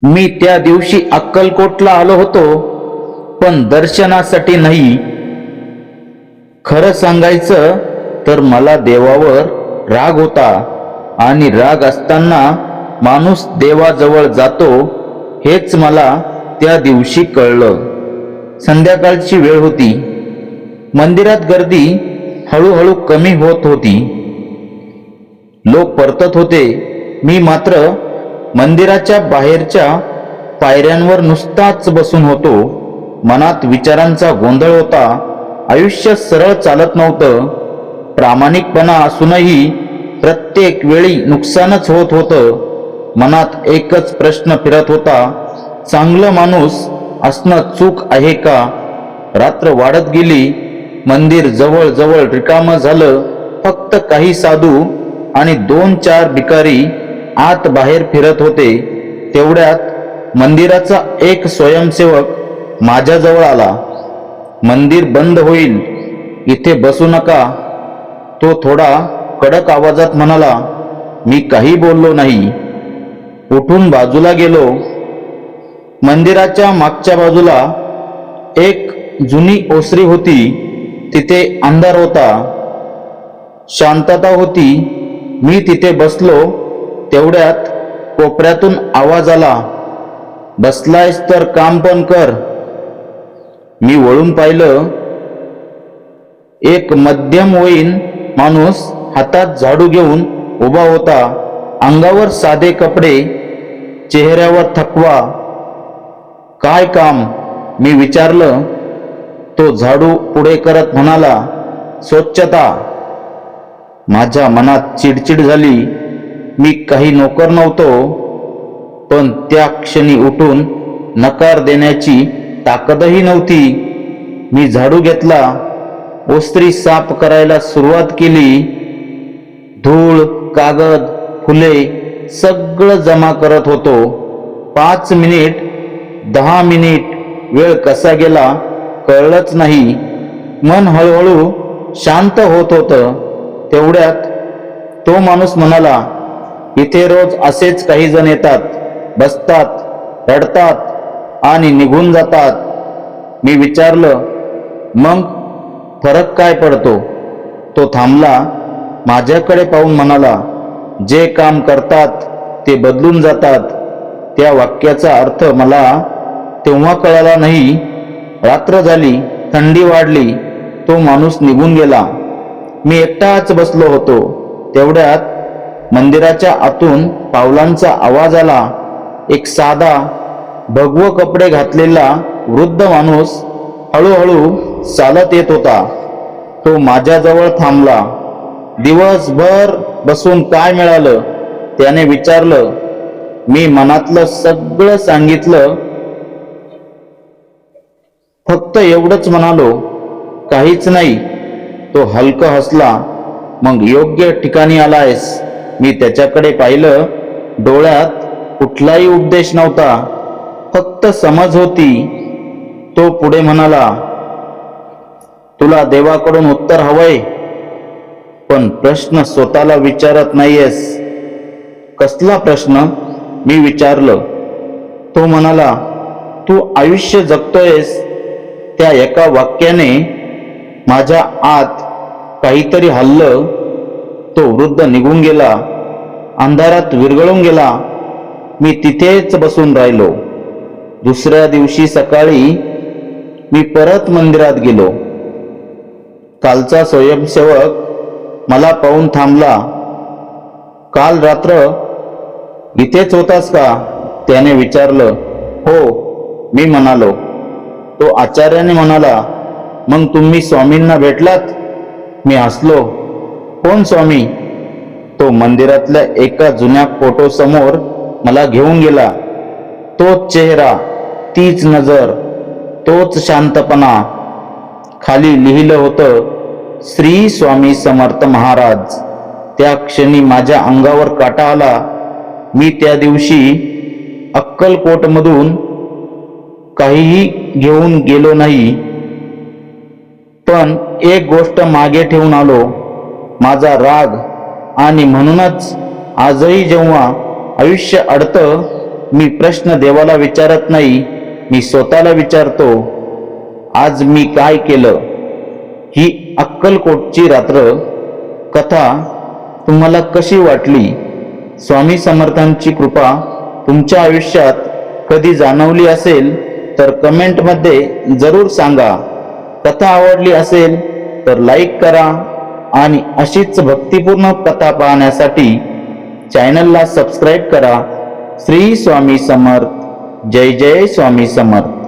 मी त्या दिवशी अक्कलकोटला आलो होतो, पण दर्शनासाठी नाही. खरं सांगायचं तर मला देवावर राग होता, आणि राग असताना माणूस देवाजवळ जातो हेच मला त्या दिवशी कळलं. संध्याकाळची वेळ होती. मंदिरात गर्दी हळूहळू कमी होत होती. लोक परतत होते. मी मात्र मंदिराच्या बाहेरच्या पायऱ्यांवर नुसताच बसून होतो. मनात विचारांचा गोंधळ होता. आयुष्य सरळ चालत नव्हतं. प्रामाणिकपणा असूनही प्रत्येक वेळी नुकसानच होत होतं. मनात एकच प्रश्न फिरत होता, चांगलं माणूस असणं चूक आहे का? रात्र वाढत गेली. मंदिर जवळ जवळ रिकामं झालं. फक्त काही साधू आणि 2-4 भिकारी आत बाहेर फिरत होते. तेवढ्यात मंदिराचा एक स्वयंसेवक माझ्याजवळ आला. मंदिर बंद होईल, इथे बसू नका, तो थोडा कडक आवाजात म्हणाला. मी काही बोललो नाही. उठून बाजूला गेलो. मंदिराच्या मागच्या बाजूला एक जुनी ओसरी होती. तिथे अंधार होता, शांतता होती. मी तिथे बसलो. तेवढ्यात कोपऱ्यातून आवाज आला, बसलायस तर काम पण कर. मी वळून पाहिलं. एक मध्यमवयीन माणूस हातात झाडू घेऊन उभा होता. अंगावर साधे कपडे, चेहऱ्यावर थकवा. काय काम? मी विचारलं. तो झाडू पुढे करत म्हणाला, स्वच्छता. माझ्या मनात चिडचिड झाली. मी काही नोकर नव्हतो, पण त्या क्षणी उठून नकार देण्याची ताकदही नव्हती. मी झाडू घेतला, ओस्त्री साफ करायला सुरुवात केली. धूळ, कागद, फुले सगळं जमा करत होतो. 5 मिनिट, 10 मिनिट वेळ कसा गेला कळलंच नाही. मन हळूहळू शांत होत होतं. तेवढ्यात तो माणूस म्हणाला, इथे रोज असेच काही जण येतात, बसतात, रडतात आणि निघून जातात. मी विचारलं, मग फरक काय पडतो? तो थांबला. माझ्याकडे पाहून म्हणाला, जे काम करतात ते बदलून जातात. त्या वाक्याचा अर्थ मला तेव्हा कळाला नाही. रात्र झाली, थंडी वाढली. तो माणूस निघून गेला. मी एकटाच बसलो होतो. तेवढ्यात मंदिराच्या आतून पावलांचा आवाज आला. एक साधा, भगवं कपडे घातलेला वृद्ध माणूस हळूहळू चालत येत होता. तो माझ्याजवळ थांबला. दिवसभर बसून काय मिळालं? त्याने विचारलं. मी मनातलं सगळं सांगितलं. फक्त एवढंच म्हणालो, काहीच नाही. तो हलकं हसला. मग योग्य ठिकाणी आलायस. मी त्याच्याकडे पाहिलं. डोळ्यात कुठलाही उपदेश नव्हता, फक्त समज होती. तो पुढे म्हणाला, तुला देवाकडून उत्तर हवंय, पण प्रश्न स्वतःला विचारत नाहीयेस. कसला प्रश्न? मी विचारलं. तो म्हणाला, तू आयुष्य जगतोयस. त्या एका वाक्याने माझ्या आत काहीतरी हल्लं. तो वृद्ध निघून गेला, अंधारात विरघळून गेला. मी तिथेच बसून राहिलो. दुसऱ्या दिवशी सकाळी मी परत मंदिरात गेलो. कालचा स्वयंसेवक मला पाहून थांबला. काल रात्र इथेच होतास का? त्याने विचारलं. हो, मी म्हणालो. तो आचार्याने म्हणाला, मग तुम्ही स्वामींना भेटलात? मी हसलो. कोण स्वामी? तो मंदिरातल्या एका जुन्या फोटो समोर मला घेऊन गेला. तोच चेहरा, तीच नजर, तोच शांतपणा. खाली लिहिलं होतं, श्री स्वामी समर्थ महाराज. त्या क्षणी माझ्या अंगावर काटा आला. मी त्या दिवशी अक्कलकोटमधून काहीही घेऊन गेलो नाही, पण एक गोष्ट मागे ठेवून आलो, माझा राग. आणि म्हणूनच आजही जेव्हा आयुष्य अडतं मी प्रश्न देवाला विचारत नाही, मी स्वतःला विचारतो, आज मी काय केलं? ही अक्कलकोटची रात्र कथा तुम्हाला कशी वाटली? स्वामी समर्थांची कृपा तुमच्या आयुष्यात कधी जाणवली असेल तर कमेंटमध्ये जरूर सांगा. कथा आवडली असेल तर लाईक करा आणि अशीच भक्तिपूर्ण कथा पाहण्यासाठी चॅनलला सबस्क्राईब करा. श्री स्वामी समर्थ. जय जय स्वामी समर्थ.